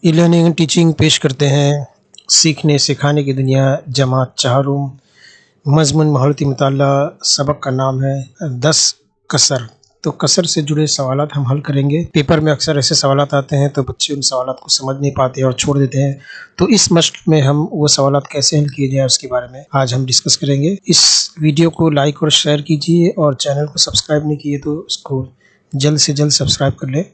E learning and teaching पेश करते हैं सीखने सिखाने की दुनिया जमात चाहरूम मजमून महारती मुताला। सबक का नाम है 10 कसर। तो कसर से जुड़े सवालात हम हल करेंगे। पेपर में अक्सर ऐसे सवालात आते हैं तो बच्चे उन सवालात को समझ नहीं पाते और छोड़ देते हैं। तो इस मश्क में हम वो सवालात कैसे हल किए जाए उसके बारे में आज हम डिस्कस करेंगे। इस वीडियो को लाइक और शेयर कीजिए और चैनल को सब्सक्राइब नहीं किए तो उसको जल्द से जल्द सब्सक्राइब कर ले।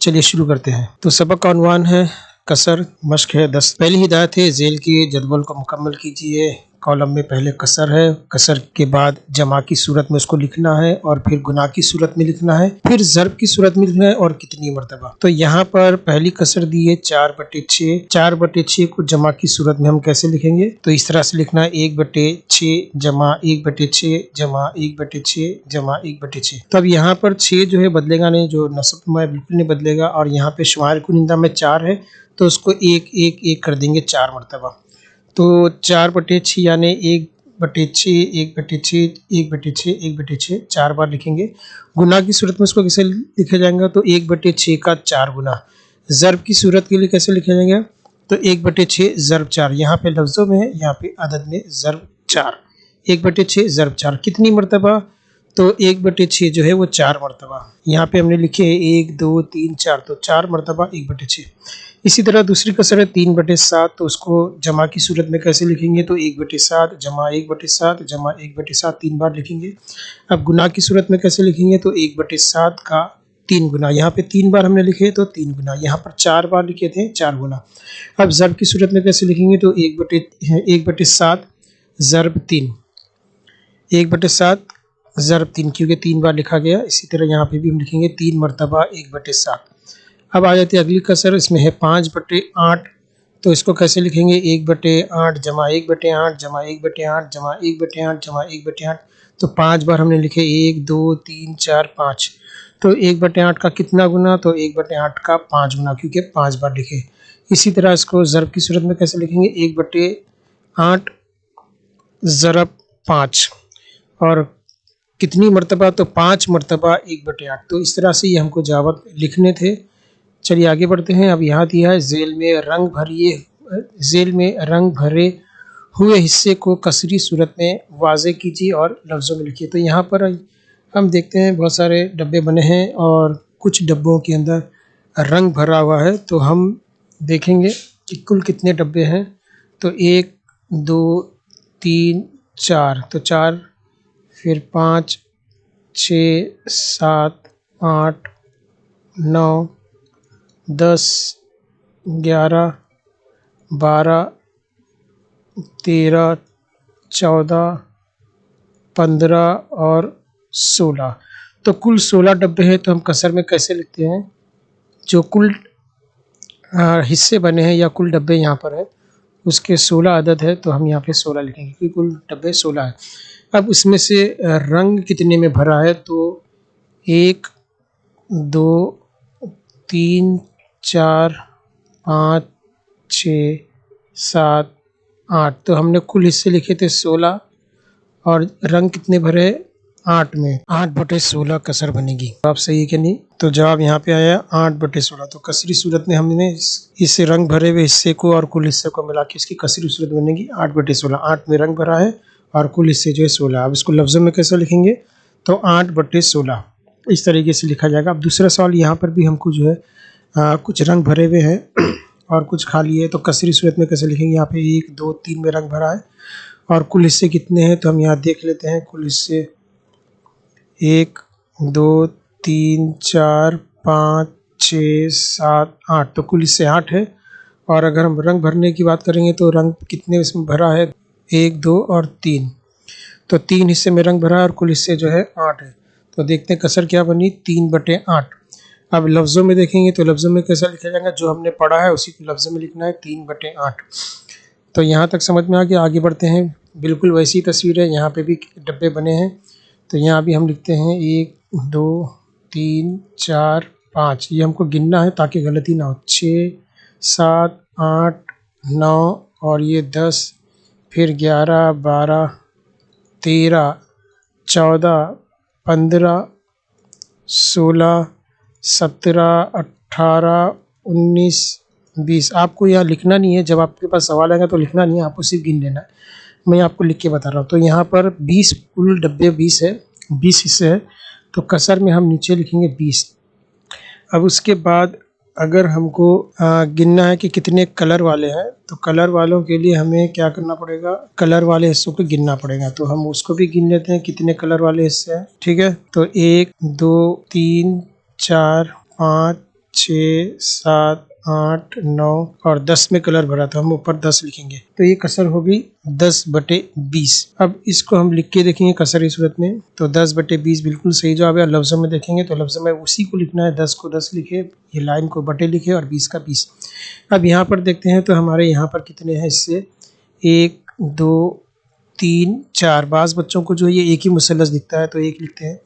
चलिए शुरू करते हैं। तो सबक का उन्वान है कसर। मश्क है 10। पहली हिदायत है झेल के जदवल को मुकम्मल कीजिए। कॉलम में पहले कसर है, कसर के बाद जमा की सूरत में उसको लिखना है और फिर गुना की सूरत में लिखना है, फिर ज़र्ब की सूरत में लिखना है और कितनी मरतबा। तो यहाँ पर पहली कसर दी है 4/6। 4/6 को जमा की सूरत में हम कैसे लिखेंगे? तो इस तरह से लिखना है 1/6 जमा 1/6 जमा 1/6 जमा 1/6। तो अब यहाँ पर 6 जो है बदलेगा नहीं, जो नस्ब में बिल्कुल नहीं बदलेगा। और यहाँ पे शुमार कुनिंदा में 4 है तो उसको 1 कर देंगे 4 मरतबा। तो 4/6 यानी 1/6 1/6 1/6 1/6 4 बार लिखेंगे। गुना की सूरत में उसको कैसे लिखा जाएगा? तो 1/6 का 4 गुना। ज़र्ब की सूरत के लिए कैसे लिखा जाएगा? तो 1/6 ज़र्ब 4। यहाँ पे लफ्ज़ों में है, यहाँ पे अदद में ज़र्ब 4। 1/6 ज़र्ब 4 कितनी मरतबा? तो 1/6 जो है वो 4 मरतबा। यहाँ पे हमने लिखे 1 2 3 4, तो 4 मरतबा 1/6। इसी तरह दूसरी कसर है 3/7। तो उसको जमा की सूरत में कैसे लिखेंगे? तो 1/7 जमा 1/7 जमा 1/7 3 बार लिखेंगे। अब गुना की सूरत में कैसे लिखेंगे? तो 1/7 का 3 गुना। यहाँ पे 3 बार हमने लिखे तो 3 गुना। यहाँ पर 4 बार लिखे थे 4 गुना। अब ज़र्ब की सूरत में कैसे लिखेंगे? तो 1/7 ज़र्ब 3। 1/7 ज़र्ब 3, क्योंकि 3 बार लिखा गया। इसी तरह यहाँ पे भी हम लिखेंगे 3 मरतबा 1/7। अब आ जाती है अगली कसर, इसमें है 5/8। तो इसको कैसे लिखेंगे? 1/8 जमा 1/8 जमा 1/8 जमा 1/8 जमा 1/8। तो 5 बार हमने लिखे 1 2 3 4 5। तो 1/8 का कितना गुना? तो 1/8 का 5 गुना, क्योंकि 5 बार लिखे। इसी तरह इसको ज़र्ब की सूरत में कैसे लिखेंगे? 1/8 ज़रब 5। और कितनी मरतबा? तो 5 मरतबा 1/8। तो इस तरह से ये हमको जवाब लिखने थे। चलिए आगे बढ़ते हैं। अब यहाँ दिया है झेल में रंग भरे हुए हिस्से को कसरी सूरत में वाज़े कीजिए और लफ्ज़ों में लिखिए। तो यहाँ पर हम देखते हैं बहुत सारे डब्बे बने हैं और कुछ डब्बों के अंदर रंग भरा हुआ है। तो हम देखेंगे कि कुल कितने डब्बे हैं। तो 1 2 3 4, तो 4, फिर 5 6 7 8 9 10 11 12 13 14 15 और 16। तो कुल 16 डब्बे हैं। तो हम कसर में कैसे लिखते हैं? जो कुल हिस्से बने हैं या कुल डब्बे यहाँ पर है उसके 16 अदद है, तो हम यहाँ पे 16 लिखेंगे क्योंकि कुल डब्बे 16 है। अब उसमें से रंग कितने में भरा है? तो 1 2 3 4 5 6 7 8। तो हमने कुल हिस्से लिखे थे 16 और रंग कितने भरे? 8 में। 8/16 कसर बनेगी। जवाब सही है कि नहीं? तो जवाब यहाँ पे आया 8/16। तो कसरी सूरत में हमने इस रंग भरे हुए हिस्से को और कुल हिस्से को मिला के इसकी कसरी सूरत बनेगी 8/16। 8 में रंग भरा है और कुल हिस्से जो है 16। अब इसको लफ्ज़ों में कैसे लिखेंगे? तो 8/16 इस तरीके से लिखा जाएगा। अब दूसरा सवाल, यहाँ पर भी हमको जो है कुछ रंग भरे हुए हैं और कुछ खाली है। तो कसरी सूरत में कैसे लिखेंगे? यहाँ पे 1 2 3 में रंग भरा है और कुल हिस्से कितने हैं? तो हम यहाँ देख लेते हैं। कुल हिस्से 1 2 3 4 5 6 7 8। तो कुल हिस्से 8 है। और अगर हम रंग भरने की बात करेंगे तो रंग कितने इसमें भरा है? 1 2 और 3। तो 3 हिस्से में रंग भरा है और कुल हिस्से जो है 8 है। तो देखते हैं कसर क्या बनी? 3/8। अब लफ्ज़ों में देखेंगे तो लफ्ज़ों में कैसा लिखा जाएगा? जो हमने पढ़ा है उसी को लफ्ज़ों में लिखना है 3/8। तो यहाँ तक समझ में आ गया। आगे बढ़ते हैं। बिल्कुल वैसी तस्वीर है, यहाँ पे भी डब्बे बने हैं। तो यहाँ भी हम लिखते हैं 1 2 3 4 5। ये हमको गिनना है ताकि गलती ना हो। 6 7 8 9 और ये 10, फिर 11 12 13 14 15 16 17 18 19 20। आपको यहाँ लिखना नहीं है, जब आपके पास सवाल आएगा तो लिखना नहीं है, आपको सिर्फ गिन लेना है। मैं आपको लिख के बता रहा हूँ। तो यहाँ पर 20 कुल डब्बे 20 है, 20 हिस्से हैं, तो कसर में हम नीचे लिखेंगे 20। अब उसके बाद अगर हमको गिनना है कि कितने कलर वाले हैं, तो कलर वालों के लिए हमें क्या करना पड़ेगा, कलर वाले हिस्सों को गिनना पड़ेगा। तो हम उसको भी गिन लेते हैं कितने कलर वाले हिस्से हैं। ठीक है, तो 1 2 3 4 5 6 7 8 9 और 10 में कलर भरा, तो हम ऊपर 10 लिखेंगे। तो ये कसर होगी 10/20। अब इसको हम लिख के देखेंगे कसर की सूरत में, तो 10/20 बिल्कुल सही जवाब है। लफ्ज़ों में देखेंगे तो लफ्ज़ों में उसी को लिखना है, 10 को 10 लिखे, ये लाइन को बटे लिखे और 20 का 20। अब यहाँ पर देखते हैं तो हमारे यहाँ पर कितने हैं हिस्से, 1 2 3 4। बाज़ बच्चों को जो ये एक ही मुसल्लस दिखता है तो एक लिखते हैं।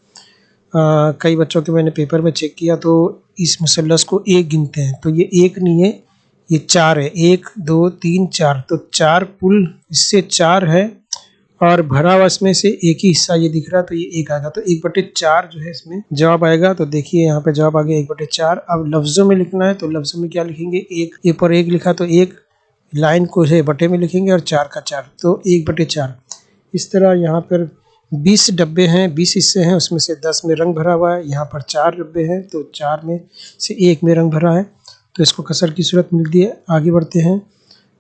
कई बच्चों के मैंने पेपर में चेक किया तो इस मुसल्लस को एक गिनते हैं, तो ये एक नहीं है, ये 4 है। 1 2 3 4, तो 4 कुल इससे 4 है और भरा हुआ इसमें से एक ही हिस्सा ये दिख रहा है, तो ये 1 आएगा। तो 1/4 जो है इसमें जवाब आएगा। तो देखिए यहाँ पे जवाब आ गया 1/4। अब लफ्ज़ों में लिखना है, तो लफ्ज़ों में क्या लिखेंगे, एक पर 1 लिखा तो एक लाइन को है बटे में लिखेंगे और 4 का 4, तो 1/4। इस तरह यहाँ पर 20 डब्बे हैं, 20 हिस्से हैं, उसमें से 10 में रंग भरा हुआ है। यहाँ पर 4 डब्बे हैं तो 4 में से 1 में रंग भरा है, तो इसको कसर की सूरत मिलती है। आगे बढ़ते हैं।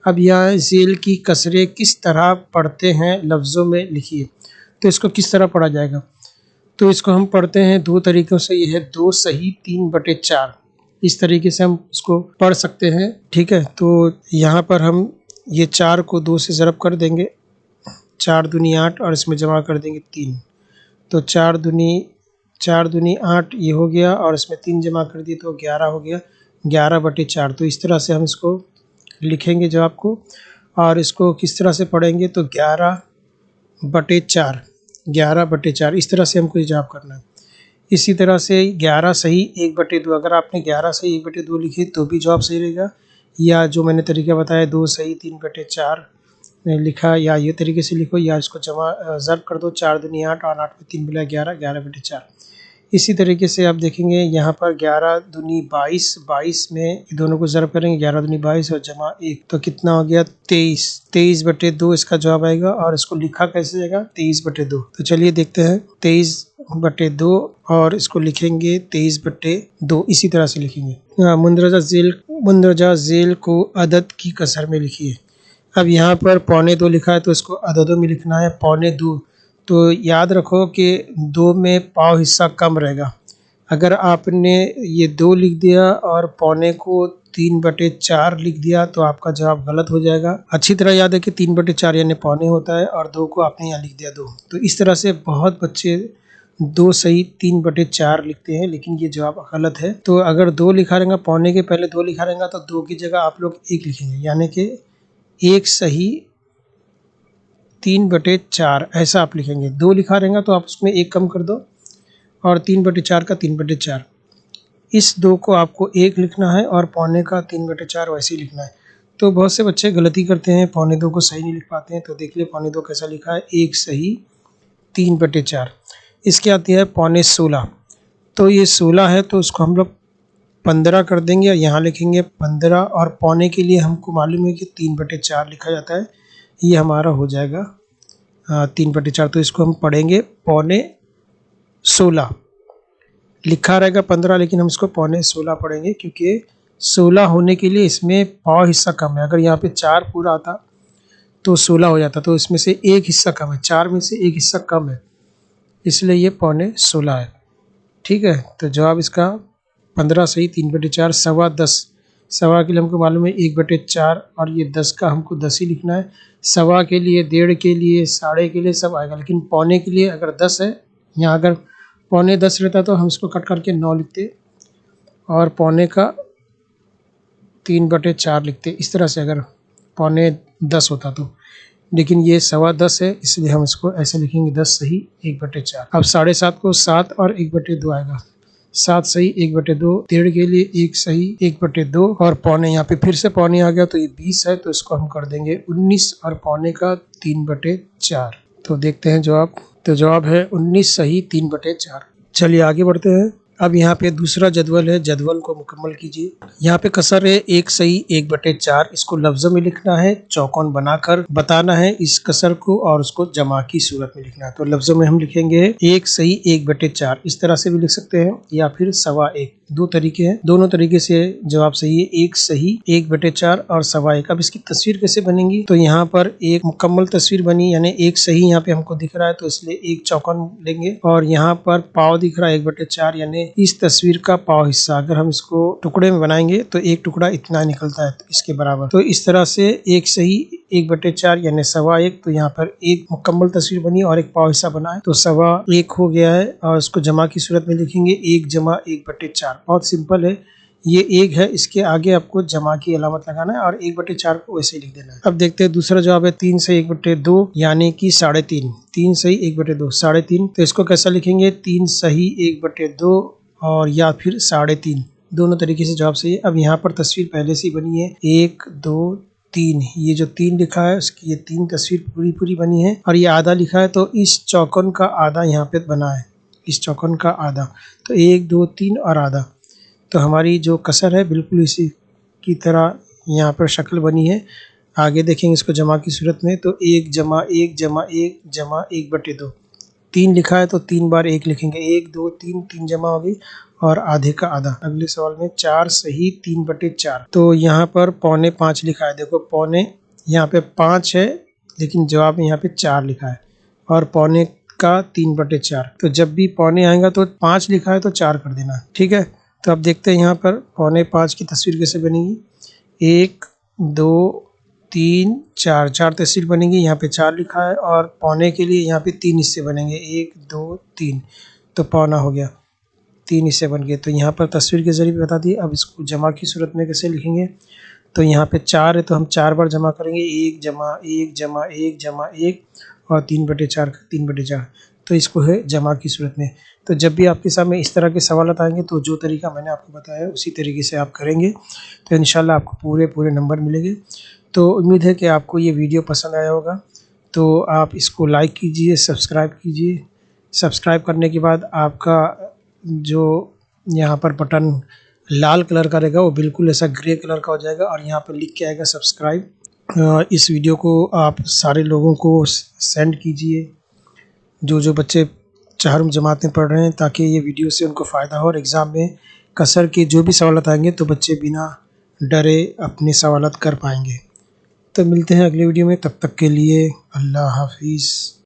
अब यहाँ झेल की कसरे किस तरह पढ़ते हैं, लफ्ज़ों में लिखिए। तो इसको किस तरह पढ़ा जाएगा, तो इसको हम पढ़ते हैं 2 तरीक़ों से। ये है 2 सही 3/4, इस तरीके से हम इसको पढ़ सकते हैं। ठीक है, तो यहाँ पर हम ये 4 को 2 से ज़रब कर देंगे, 4 दूनी 8 और इसमें जमा कर देंगे 3, तो 4 दूनी 8 ये हो गया और इसमें 3 जमा कर दिए तो 11 हो गया, 11/4। तो इस तरह से हम इसको लिखेंगे जवाब को। और इसको किस तरह से पढ़ेंगे, तो 11/4, 11/4, इस तरह से हमको जवाब करना है। इसी तरह से 11 सही 1/2, अगर आपने 11 सही 1/2 लिखी तो भी जवाब सही रहेगा, या जो मैंने तरीका बताया 2 सही 3/4 लिखा, या ये तरीके से लिखो, या इसको ज़रब कर दो, 4 दूनी 8 और 8 में 3 मिला 11, 11/4। इसी तरीके से आप देखेंगे यहाँ पर 11 दूनी 22, 22 में दोनों को ज़रब करेंगे, 11 दूनी 22 और जमा 1, तो कितना हो गया 23, 23/2 इसका जवाब आएगा। और इसको लिखा कैसे जाएगा, 23/2। तो चलिए देखते हैं 23/2 और इसको लिखेंगे 23/2, इसी तरह से लिखेंगे। मुंदरजा झेल को अदद की कसर में लिखिए। अब यहाँ पर 2.25 लिखा है तो इसको अददों में लिखना है, 2.25। तो याद रखो कि 2 में पाव हिस्सा कम रहेगा। अगर आपने ये 2 लिख दिया और 2.25 को 3/4 लिख दिया तो आपका जवाब गलत हो जाएगा। अच्छी तरह याद है कि 3/4 यानी 2.25 होता है और 2 को आपने यहाँ लिख दिया 2। तो इस तरह से बहुत बच्चे 2 सही 3/4 लिखते हैं, लेकिन ये जवाब गलत है। तो अगर 2 लिखा रहेगा, 2.25 के पहले 2 लिखा रहेगा तो 2 की जगह आप लोग 1 लिखेंगे, यानी कि 1 सही 3/4 ऐसा आप लिखेंगे। 2 लिखा रहेगा तो आप उसमें 1 कम कर दो और 3/4 का 3/4, इस 2 को आपको 1 लिखना है और 2.25 का 3/4 वैसे ही लिखना है। तो बहुत से बच्चे गलती करते हैं, 2.25 को सही नहीं लिख पाते हैं। तो देख लिए 2.25 कैसा लिखा है, 1 सही 3/4। इसके आती है 16.25, तो ये 16 है तो उसको हम लोग 15 कर देंगे और यहाँ लिखेंगे 15, और 2.25 के लिए हमको मालूम है कि 3/4 लिखा जाता है, ये हमारा हो जाएगा 3/4। तो इसको हम पढ़ेंगे 16.25, लिखा रहेगा 15 लेकिन हम इसको 16.25 पढ़ेंगे, क्योंकि 16 होने के लिए इसमें पाव हिस्सा कम है। अगर यहाँ पे 4 पूरा आता तो 16 हो जाता, तो इसमें से एक हिस्सा कम है, 4 में से एक हिस्सा कम है, इसलिए ये 16.25 है। ठीक है, तो जवाब इसका 15 सही 3/4, 10.25, सवा के लिए हमको मालूम है 1/4 और ये 10 का हमको 10 ही लिखना है। सवा के लिए, डेढ़ के लिए, साढ़े के लिए सब आएगा, लेकिन पौने के लिए अगर 10 है, यहाँ अगर 9.25 रहता तो हम इसको कट करके 9 लिखते और 2.25 का 3/4 लिखते, इस तरह से अगर 9.10 होता तो। लेकिन ये 10.25 है, इसलिए हम इसको ऐसे लिखेंगे 10 सही 1/4। अब 7.5 को 7 और 1/2 आएगा, 7 सही 1/2, डेढ़ के लिए 1 सही 1/2 और 2.25, यहाँ पे फिर से 2.25 आ गया तो ये 20 है, तो इसको हम कर देंगे 19 और 2.25 का 3/4। तो देखते हैं जवाब, तो जवाब है 19 सही 3/4। चलिए आगे बढ़ते हैं। अब यहाँ पे दूसरा जदवल है, जदवल को मुकम्मल कीजिए। यहाँ पे कसर है 1 सही 1/4। इसको लफ्ज़ों में लिखना है, चौकोन बनाकर बताना है इस कसर को और उसको जमा की सूरत में लिखना है। तो लफ्ज़ों में हम लिखेंगे 1 सही 1/4। इस तरह से भी लिख सकते हैं या फिर 1.25। दो तरीके हैं, दोनों तरीके से जवाब सही है। 1 सही 1/4 और 1.25। अब इसकी तस्वीर कैसे बनेगी? तो यहाँ पर एक मुकम्मल तस्वीर बनी, यानी 1 सही यहाँ पे हमको दिख रहा है तो इसलिए एक चौकोन लेंगे और यहाँ पर पाव दिख रहा है 1/4, यानी इस तस्वीर का पाव हिस्सा। अगर हम इसको टुकड़े में बनाएंगे तो एक टुकड़ा इतना निकलता है इसके बराबर। तो इस तरह से 1 सही 1/4 यानी 1.25। तो यहाँ पर एक मुकम्मल तस्वीर बनी और एक पाव हिस्सा बना है तो 1.25 हो गया है और इसको जमा की सूरत में लिखेंगे 1 जमा 1/4। बहुत सिंपल है, ये 1 है, इसके आगे आपको जमा की अलामत लगाना है और 1/4 को वैसे ही लिख देना है। अब देखते हैं दूसरा जवाब है 3 सही 1/2 यानी कि 3.5। 3 सही 1/2 3.5। तो इसको कैसा लिखेंगे? 3 सही 1/2 और या फिर 3.5, दोनों तरीके से जवाब सही है। अब यहाँ पर तस्वीर पहले से ही बनी है 1 2 3। ये जो 3 लिखा है उसकी ये 3 तस्वीर पूरी बनी है और ये आधा लिखा है तो इस चौकोन का आधा यहाँ पे बना है, इस चौकोन का आधा। तो 1 2 3 और आधा। तो हमारी जो कसर है बिल्कुल इसी की तरह यहाँ पर शक्ल बनी है। आगे देखेंगे इसको जमा की सूरत में तो 1 जमा 1 जमा 1 जमा 1/2। 3 लिखा है तो 3 बार 1 लिखेंगे, 1 2 3, 3 जमा होगी और आधे का आधा। अगले सवाल में 4 सही 3/4। तो यहाँ पर 4.25 लिखा है। देखो पौने यहाँ पे 5 है लेकिन जवाब में यहाँ पे 4 लिखा है और पौने का 3/4। तो जब भी पौने आएगा तो 5 लिखा है तो 4 कर देना, ठीक है। तो अब देखते हैं यहाँ पर 4.25 की तस्वीर कैसे बनेगी। 1 2 3 4, 4 तस्वीर बनेगी। यहाँ पे 4 लिखा है और पौने के लिए यहाँ पे 3 हिस्से बनेंगे, 1 2 3। तो पौना हो गया, 3 हिस्से बन गए। तो यहाँ पर तस्वीर के जरिए बता दिए। अब इसको जमा की सूरत में कैसे लिखेंगे? तो यहाँ पे 4 है तो हम 4 बार जमा करेंगे, 1 जमा 1 जमा 1 जमा 1 और 3/4 का 3/4। तो इसको है जमा की सूरत में। तो जब भी आपके सामने इस तरह के सवाल आएंगे तो जो तरीका मैंने आपको बताया है उसी तरीके से आप करेंगे तो इंशाल्लाह आपको पूरे नंबर मिलेंगे। तो उम्मीद है कि आपको ये वीडियो पसंद आया होगा। तो आप इसको लाइक कीजिए, सब्सक्राइब कीजिए। सब्सक्राइब करने के बाद आपका जो यहाँ पर बटन लाल कलर का रहेगा वो बिल्कुल ऐसा ग्रे कलर का हो जाएगा और यहाँ पर लिख के आएगा सब्सक्राइब। इस वीडियो को आप सारे लोगों को सेंड कीजिए जो बच्चे 4वीं जमात में पढ़ रहे हैं, ताकि ये वीडियो से उनको फ़ायदा हो और एग्ज़ाम में कसर के जो भी सवाल आएंगे तो बच्चे बिना डरे अपने सवाल कर पाएंगे। तो मिलते हैं अगले वीडियो में, तब तक के लिए अल्लाह हाफिज़।